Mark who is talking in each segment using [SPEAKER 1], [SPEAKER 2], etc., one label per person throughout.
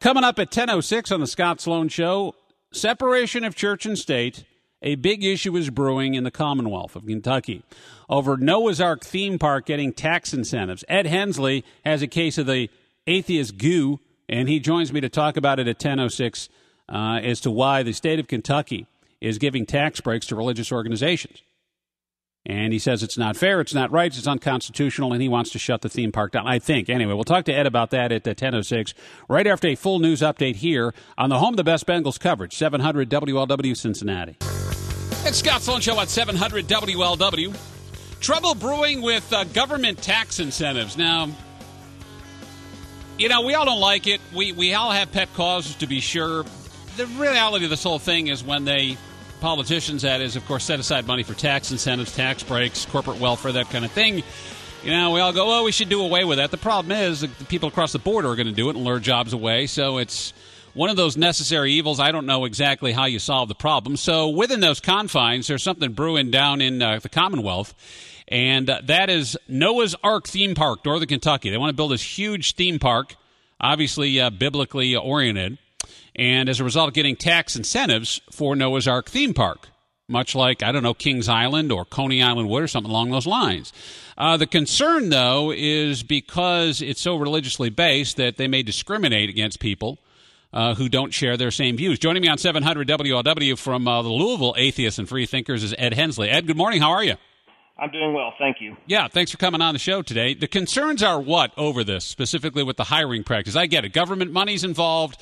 [SPEAKER 1] Coming up at 10:06 on the Scott Sloan Show, separation of church and state. A big issue is brewing in the Commonwealth of Kentucky over Noah's Ark theme park getting tax incentives. Ed Hensley has a case of the atheist goo, and he joins me to talk about it at 10:06 as to why the state of Kentucky is giving tax breaks to religious organizations. And he says it's not fair, it's not right, it's unconstitutional, and he wants to shut the theme park down, I think. Anyway, we'll talk to Ed about that at 10:06, right after a full news update here on the home of the best Bengals coverage, 700 WLW Cincinnati. It's Scott Sloan Show at 700 WLW. Trouble brewing with government tax incentives. Now, you know, we all don't like it. We all have pet causes, to be sure. The reality of this whole thing is when politicians, that is, of course, set aside money for tax incentives, tax breaks, corporate welfare, that kind of thing. You know, we all go, well, we should do away with that. The problem is the people across the border are going to do it and lure jobs away. So it's one of those necessary evils. I don't know exactly how you solve the problem. So within those confines, there's something brewing down in the Commonwealth, and that is Noah's Ark theme park, Northern Kentucky. They want to build this huge theme park, obviously biblically oriented, and as a result of getting tax incentives for Noah's Ark theme park, much like, I don't know, Kings Island or Coney Island Wood or something along those lines. The concern, though, is because it's so religiously based that they may discriminate against people who don't share their same views. Joining me on 700 WLW from the Louisville Atheists and Free Thinkers is Ed Hensley. Ed, good morning. How are you?
[SPEAKER 2] I'm doing well, thank you.
[SPEAKER 1] Yeah, thanks for coming on the show today. The concerns are what over this, specifically with the hiring practice? I get it. Government money's involved,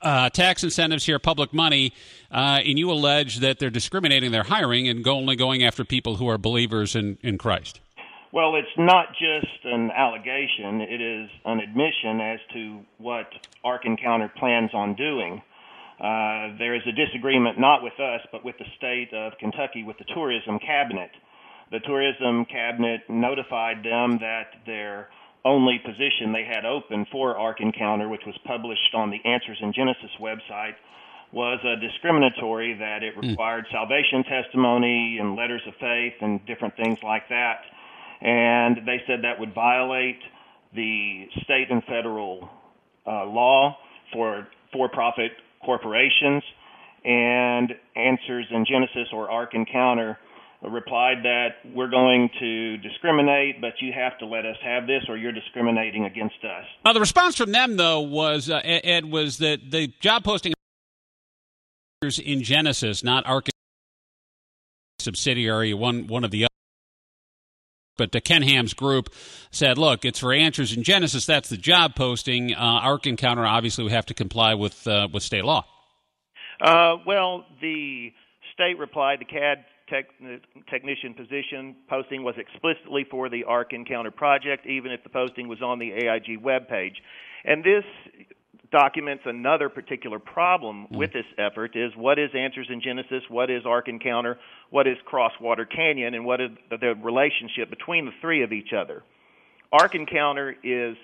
[SPEAKER 1] tax incentives here, public money, and you allege that they're discriminating their hiring and only going after people who are believers in Christ.
[SPEAKER 2] Well, it's not just an allegation. It is an admission as to what Ark Encounter plans on doing. There is a disagreement not with us, but with the state of Kentucky, with the tourism cabinet. The tourism cabinet notified them that their only position they had open for Ark Encounter, which was published on the Answers in Genesis website, was discriminatory, that it required salvation testimony and letters of faith and different things like that. And they said that would violate the state and federal law for for-profit corporations. And Answers in Genesis, or Ark Encounter, replied that we're going to discriminate, but you have to let us have this or you're discriminating against us.
[SPEAKER 1] Now, the response from them, though, was, Ed, was that the job posting in Genesis, not Ark subsidiary, one of the other. But Ken Ham's group said, look, it's for Answers in Genesis. That's the job posting. Ark Encounter, obviously, we have to comply with state law.
[SPEAKER 2] Well, the state replied the CAD technician position posting was explicitly for the Ark Encounter project, even if the posting was on the AIG webpage. And this documents another particular problem with this effort is what is Answers in Genesis, what is Ark Encounter, what is Crosswater Canyon, and what is the relationship between the three of each other. Ark Encounter is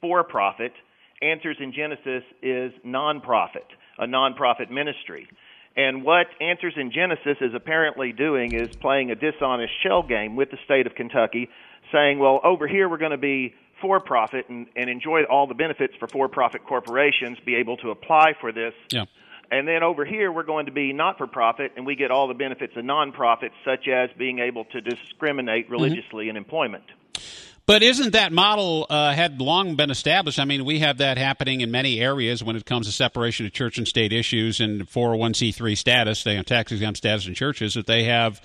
[SPEAKER 2] for-profit. Answers in Genesis is non-profit, a non-profit ministry. And what Answers in Genesis is apparently doing is playing a dishonest shell game with the state of Kentucky, saying, well, over here we're going to be for-profit and enjoy all the benefits for for-profit corporations, be able to apply for this.
[SPEAKER 1] Yeah.
[SPEAKER 2] And then over here we're going to be not-for-profit, and we get all the benefits of non-profit, such as being able to discriminate religiously in employment.
[SPEAKER 1] But isn't that model had long been established? I mean, we have that happening in many areas when it comes to separation of church and state issues and 401c3 status, they have tax-exempt status in churches, that they have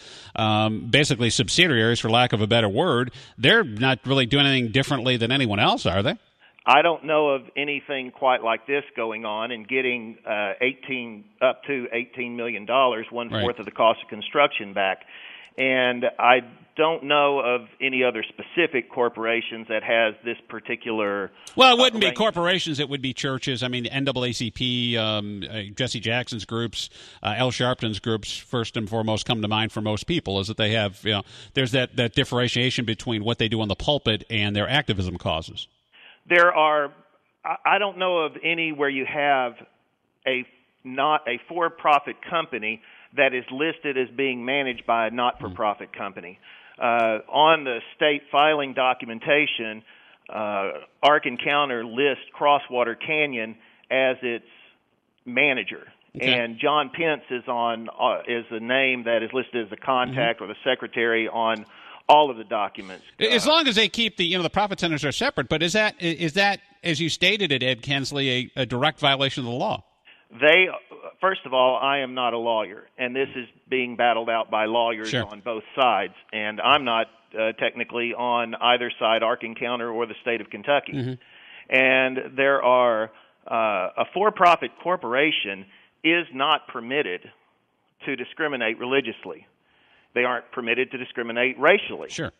[SPEAKER 1] basically subsidiaries, for lack of a better word. They're not really doing anything differently than anyone else, are they?
[SPEAKER 2] I don't know of anything quite like this going on and getting up to $18 million, one-fourth of the cost of construction back. And I don't know of any other specific corporations that has this particular...
[SPEAKER 1] Well, it wouldn't be corporations. It would be churches. I mean, NAACP, Jesse Jackson's groups, Al Sharpton's groups, first and foremost, come to mind for most people, is that they have, you know, there's that differentiation between what they do on the pulpit and their activism causes.
[SPEAKER 2] There are... I don't know of any where you have not a for-profit company that is listed as being managed by a not-for-profit company. On the state filing documentation, Ark Encounter lists Crosswater Canyon
[SPEAKER 3] as its manager.
[SPEAKER 1] Okay.
[SPEAKER 3] And John Pence is is the name that is listed as the contact or the secretary on all of the documents.
[SPEAKER 1] As long as they keep the profit centers are separate. But is that, as you stated it, Ed Hensley, a direct violation of the law?
[SPEAKER 3] First of all, I am not a lawyer, and this is being battled out by lawyers on both sides. And I'm not technically on either side, Ark County or the state of Kentucky. And there are a for-profit corporation is not permitted to discriminate religiously. They aren't permitted to discriminate racially.
[SPEAKER 1] Sure.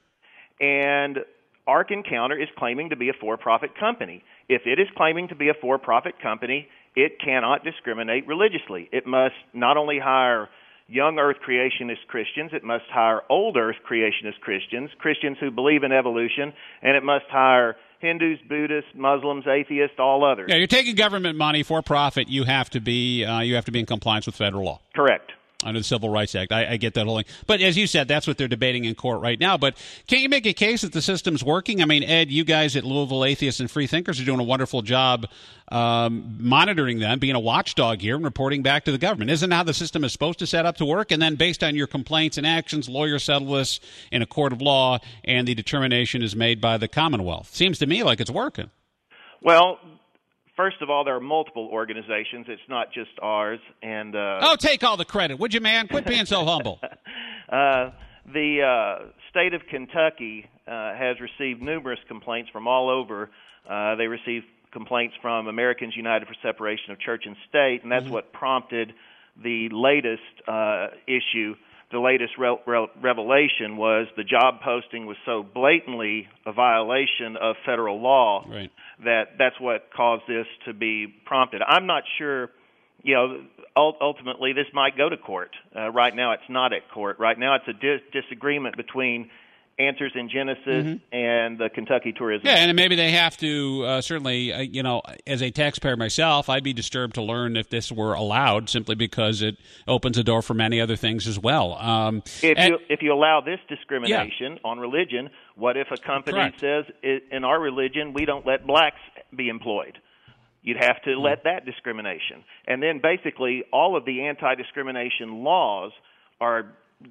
[SPEAKER 3] And Ark County is claiming to be a for-profit company. If it is claiming to be a for-profit company, it cannot discriminate religiously. It must not only hire young earth creationist Christians, it must hire old earth creationist Christians, Christians who believe in evolution, and it must hire Hindus, Buddhists, Muslims, atheists, all others.
[SPEAKER 1] Yeah, you're taking government money for profit. You have to be in compliance with federal law.
[SPEAKER 3] Correct.
[SPEAKER 1] Under the Civil Rights Act. I get that whole thing. But as you said, that's what they're debating in court right now. But can't you make a case that the system's working? I mean, Ed, you guys at Louisville Atheists and Free Thinkers are doing a wonderful job monitoring them, being a watchdog here and reporting back to the government. Isn't that how the system is supposed to set up to work? And then based on your complaints and actions, lawyers settle this in a court of law, and the determination is made by the Commonwealth. Seems to me like it's working.
[SPEAKER 3] Well, first of all, there are multiple organizations. It's not just ours. And
[SPEAKER 1] take all the credit, would you, man? Quit being so humble.
[SPEAKER 3] The state of Kentucky has received numerous complaints from all over. They received complaints from Americans United for Separation of Church and State, and that's what prompted the latest issue. The latest revelation was the job posting was so blatantly a violation of federal law that's what caused this to be prompted. I'm not sure, ultimately this might go to court. Right now it's not at court. Right now it's a disagreement between Answers in Genesis and the Kentucky Tourism.
[SPEAKER 1] Yeah, and maybe they have to, certainly, as a taxpayer myself, I'd be disturbed to learn if this were allowed simply because it opens a door for many other things as well.
[SPEAKER 3] If you allow this discrimination on religion, what if a company says, in our religion, we don't let blacks be employed? You'd have to let that discrimination. And then basically all of the anti-discrimination laws are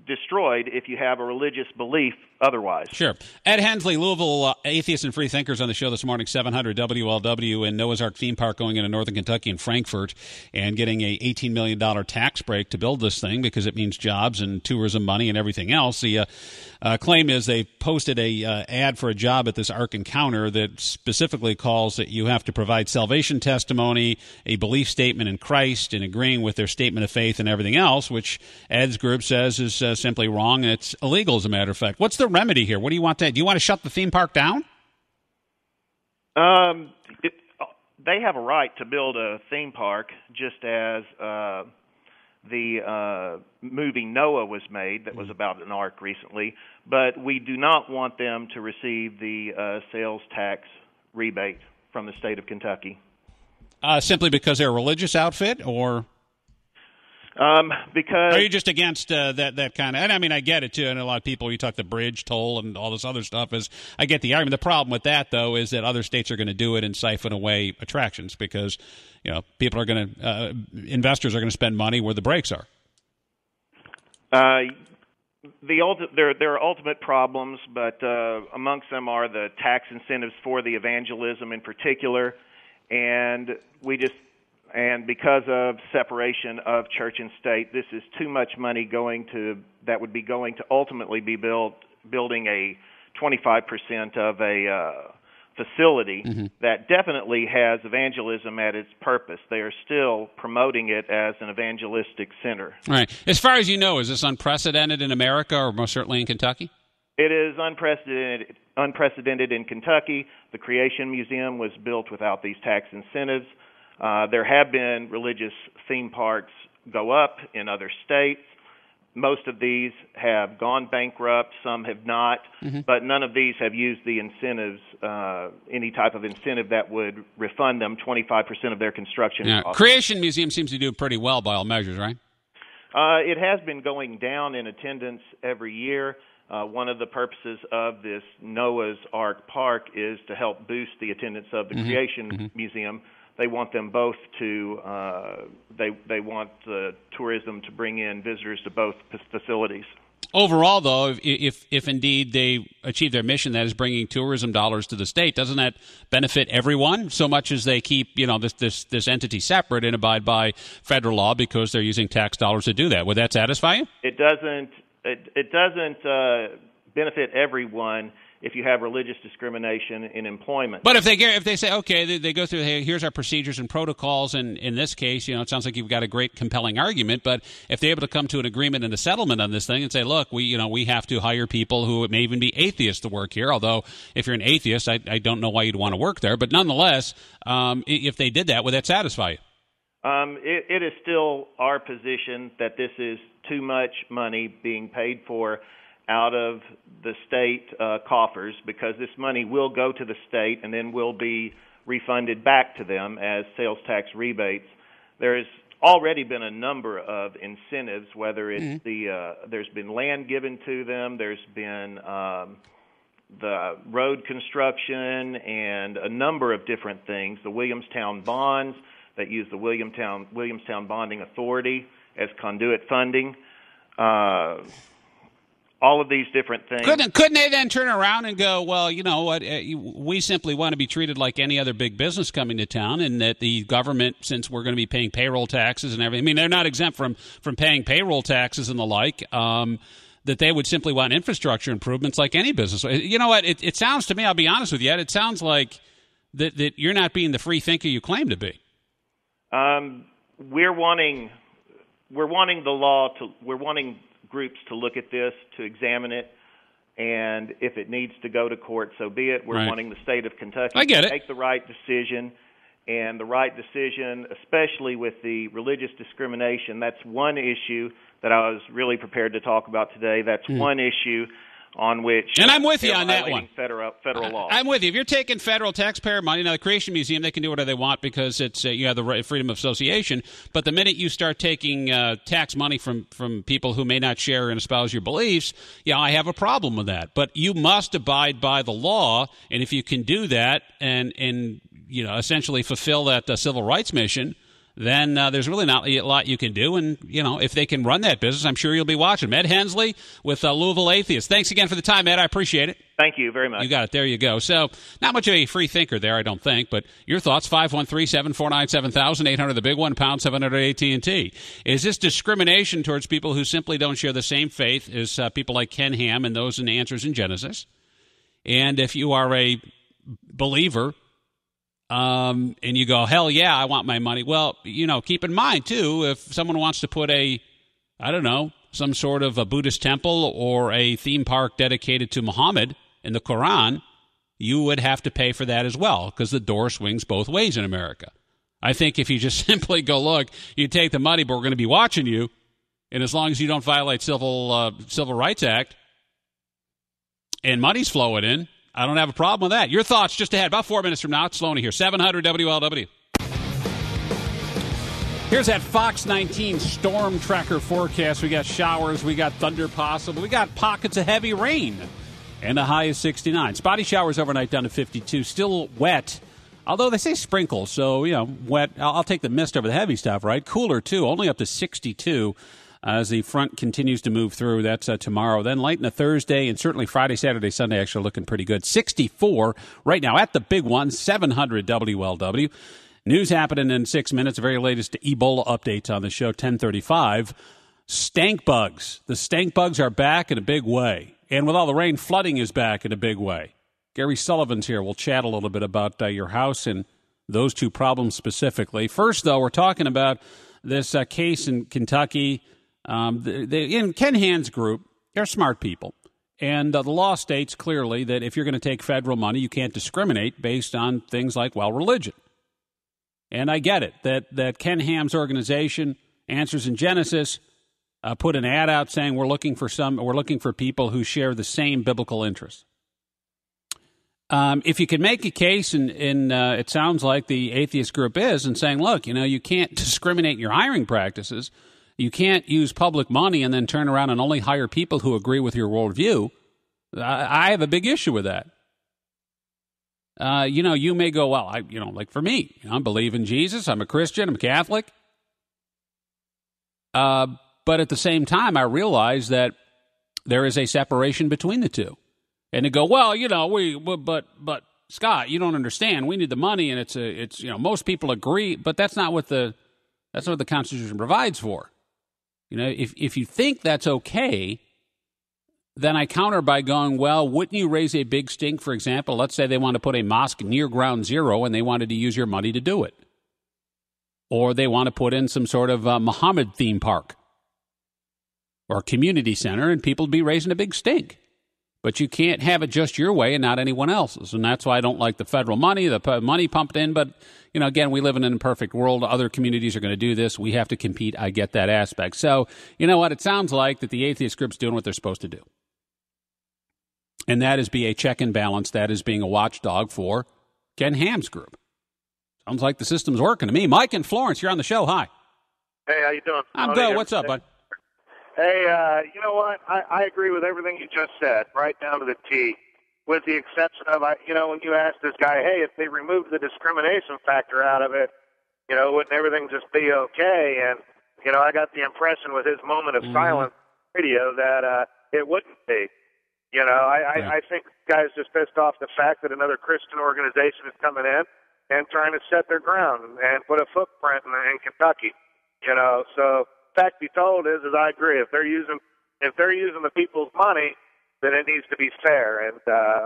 [SPEAKER 3] destroyed if you have a religious belief otherwise.
[SPEAKER 1] Sure. Ed Hensley, Louisville Atheists and Free Thinkers on the show this morning, 700 WLW in Noah's Ark theme park going into northern Kentucky and Frankfort, and getting a $18 million tax break to build this thing because it means jobs and tourism money and everything else. The claim is they posted a ad for a job at this Ark Encounter that specifically calls that you have to provide salvation testimony, a belief statement in Christ, and agreeing with their statement of faith and everything else, which Ed's group says is simply wrong, and it's illegal, as a matter of fact. What's the remedy here? What do you want to do? You want to shut the theme park down?
[SPEAKER 3] They have a right to build a theme park, just as the movie Noah was made, that was about an ark recently, but we do not want them to receive the sales tax rebate from the state of Kentucky.
[SPEAKER 1] Simply because they're a religious outfit, or?
[SPEAKER 3] Because
[SPEAKER 1] are you just against that kind of? And I mean, I get it too. And a lot of people, you talk the bridge toll and all this other stuff. I get the argument. The problem with that, though, is that other states are going to do it and siphon away attractions because people are going to investors are going to spend money where the brakes are.
[SPEAKER 3] There are ultimate problems, but amongst them are the tax incentives for the evangelism in particular, and because of separation of church and state, this is too much money that would be going to ultimately be building a 25% of a facility that definitely has evangelism at its purpose. They are still promoting it as an evangelistic center.
[SPEAKER 1] Right. As far as you know, is this unprecedented in America or most certainly in Kentucky?
[SPEAKER 3] It is unprecedented in Kentucky. The Creation Museum was built without these tax incentives. There have been religious theme parks go up in other states. Most of these have gone bankrupt. Some have not, but none of these have used the incentives, any type of incentive that would refund them 25% of their construction costs.
[SPEAKER 1] Creation Museum seems to do pretty well by all measures, right?
[SPEAKER 3] It has been going down in attendance every year. One of the purposes of this Noah's Ark Park is to help boost the attendance of the Creation Museum. they want them both to they want tourism to bring in visitors to both facilities.
[SPEAKER 1] Overall, though, if indeed they achieve their mission, that is bringing tourism dollars to the state, doesn't that benefit everyone so much as they keep this entity separate and abide by federal law because they're using tax dollars to do that? Would that satisfy you?
[SPEAKER 3] It doesn't. It doesn't benefit everyone if you have religious discrimination in employment.
[SPEAKER 1] But if they say, okay, they go through, hey, here's our procedures and protocols, and in this case, it sounds like you've got a great compelling argument, but if they're able to come to an agreement and a settlement on this thing and say, look, we have to hire people who may even be atheists to work here, although if you're an atheist, I don't know why you'd want to work there, but nonetheless, if they did that, would that satisfy you?
[SPEAKER 3] It is still our position that this is too much money being paid for out of the state coffers, because this money will go to the state and then will be refunded back to them as sales tax rebates. There's already been a number of incentives, whether it's there's been land given to them, there's been the road construction, and a number of different things. The Williamstown bonds that use the Williamstown Bonding Authority as conduit funding. All of these different things.
[SPEAKER 1] Couldn't they then turn around and go, well, you know what, we simply want to be treated like any other big business coming to town, and that the government, since we're going to be paying payroll taxes and everything, I mean, they're not exempt from paying payroll taxes and the like, that they would simply want infrastructure improvements like any business. You know what, it sounds to me, I'll be honest with you, Ed, it sounds like that you're not being the free thinker you claim to be.
[SPEAKER 3] We're wanting groups to look at this, to examine it, and if it needs to go to court, so be it. We're wanting the state of Kentucky to make the right decision, and the right decision, especially with the religious discrimination, that's one issue that I was really prepared to talk about today. That's one issue on which,
[SPEAKER 1] and I'm with you on that one.
[SPEAKER 3] Federal law.
[SPEAKER 1] I'm with you. If you're taking federal taxpayer money, now the Creation Museum, they can do whatever they want because it's you have the freedom of association. But the minute you start taking tax money from people who may not share and espouse your beliefs, I have a problem with that. But you must abide by the law, and if you can do that and essentially fulfill that civil rights mission, then there's really not a lot you can do. And, if they can run that business, I'm sure you'll be watching. Ed Hensley with Louisville Atheist. Thanks again for the time, Ed. I appreciate it.
[SPEAKER 3] Thank you very much.
[SPEAKER 1] You got it. There you go. So not much of a free thinker there, I don't think. But your thoughts, 513-749-7000, 800 the big one, pound 700 AT&T. Is this discrimination towards people who simply don't share the same faith as people like Ken Ham and those in the Answers in Genesis? And if you are a believer, and you go, hell yeah, I want my money. Well, keep in mind, too, if someone wants to put some sort of a Buddhist temple or a theme park dedicated to Muhammad in the Quran, you would have to pay for that as well, because the door swings both ways in America. I think if you just simply go, look, you take the money, but we're going to be watching you, and as long as you don't violate Civil Rights Act and money's flowing in, I don't have a problem with that. Your thoughts just ahead. About 4 minutes from now. It's Sloan here. 700 WLW. Here's that Fox 19 storm tracker forecast. We got showers. We got thunder possible. We got pockets of heavy rain. And the high is 69. Spotty showers overnight down to 52. Still wet. Although they say sprinkles. So, wet. I'll take the mist over the heavy stuff, right? Cooler, too. Only up to 62. As the front continues to move through. That's tomorrow. Then late in the Thursday and certainly Friday, Saturday, Sunday actually looking pretty good. 64 right now at the big one, 700 WLW. News happening in 6 minutes. The very latest Ebola updates on the show, 10:35. Stank bugs. The stank bugs are back in a big way. And with all the rain, flooding is back in a big way. Gary Sullivan's here. We'll chat a little bit about your house and those two problems specifically. First, though, we're talking about this case in Kentucky. In Ken Hand's group, they're smart people. And the law states clearly that if you're going to take federal money, you can't discriminate based on things like, religion. And I get it, that Ken Ham's organization, Answers in Genesis, put an ad out saying we're looking for people who share the same biblical interests. If you can make a case, and it sounds like the atheist group is, and saying, look, you can't discriminate in your hiring practices. You can't use public money and then turn around and only hire people who agree with your worldview. I have a big issue with that. you may go, well, like for me, I believe in Jesus. I'm a Christian. I'm a Catholic. But at the same time, I realize that there is a separation between the two. And to go, well, but Scott, you don't understand. We need the money, and it's most people agree, but that's not what the Constitution provides for. If you think that's okay, then I counter by going, well, wouldn't you raise a big stink, for example? Let's say they want to put a mosque near ground zero and they wanted to use your money to do it. Or they want to put in some sort of Muhammad theme park or community center, and people would be raising a big stink. But you can't have it just your way and not anyone else's. And that's why I don't like the federal money, the money pumped in. But, again, we live in an imperfect world. Other communities are going to do this. We have to compete. I get that aspect. So, you know what? It sounds like that the atheist group's doing what they're supposed to do. And that is be a check and balance. That is being a watchdog for Ken Ham's group. Sounds like the system's working to me. Mike and Florence, you're on the show. Hi.
[SPEAKER 4] Hey, how you doing?
[SPEAKER 1] I'm good. What's up, bud?
[SPEAKER 4] Hey, you know what? I agree with everything you just said, right down to the T, with the exception of, when you ask this guy, hey, if they removed the discrimination factor out of it, wouldn't everything just be okay? And, I got the impression with his moment of silence radio that it wouldn't be. I think the guy's just pissed off the fact that another Christian organization is coming in and trying to set their ground and put a footprint in Kentucky. So fact be told is I agree. If they're using the people's money, then it needs to be fair and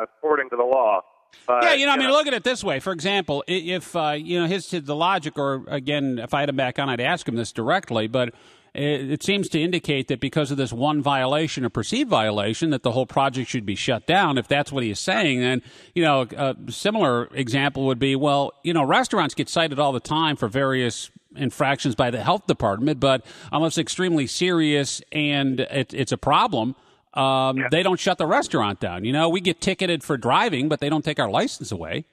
[SPEAKER 4] according to the law. But,
[SPEAKER 1] look at it this way. For example, if the logic, or again, if I had him back on, I'd ask him this directly, but it seems to indicate that because of this one violation or perceived violation, that the whole project should be shut down. If that's what he is saying, then, a similar example would be, well, restaurants get cited all the time for various infractions by the health department, but unless it's extremely serious and it's a problem, they don't shut the restaurant down. We get ticketed for driving, but they don't take our license away.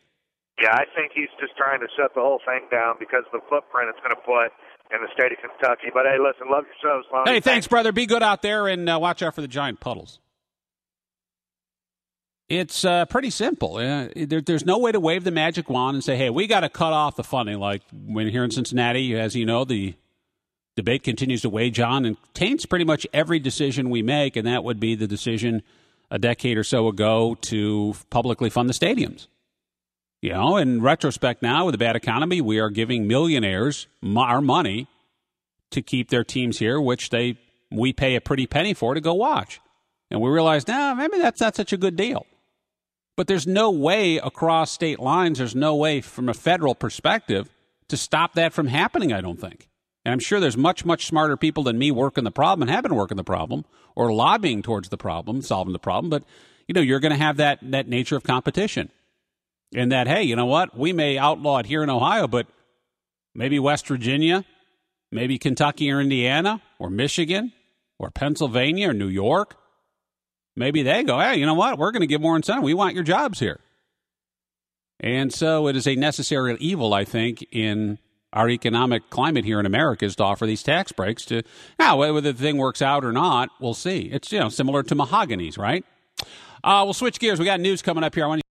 [SPEAKER 4] Yeah, I think he's just trying to shut the whole thing down because of the footprint it's going to put in the state of Kentucky. But, hey, listen, love your show, Sloan.
[SPEAKER 1] Hey, thanks, brother. Be good out there, and watch out for the giant puddles. It's pretty simple. There's no way to wave the magic wand and say, hey, we got to cut off the funding. Like when here in Cincinnati, as you know, the debate continues to wage on and taints pretty much every decision we make, and that would be the decision a decade or so ago to publicly fund the stadiums. In retrospect now, with the bad economy, we are giving millionaires our money to keep their teams here, which we pay a pretty penny for to go watch. And we realize, maybe that's not such a good deal. But there's no way across state lines, there's no way from a federal perspective to stop that from happening, I don't think. And I'm sure there's much, much smarter people than me working the problem and have been working the problem or lobbying towards the problem, solving the problem. But, you're going to have that nature of competition. And that, hey, you know what? We may outlaw it here in Ohio, but maybe West Virginia, maybe Kentucky or Indiana or Michigan or Pennsylvania or New York, maybe they go, hey, you know what? We're going to give more incentive. We want your jobs here. And so it is a necessary evil, I think, in our economic climate here in America is to offer these tax breaks to, now, whether the thing works out or not, we'll see. It's, similar to mahoganies, right? We'll switch gears. We got news coming up here. I want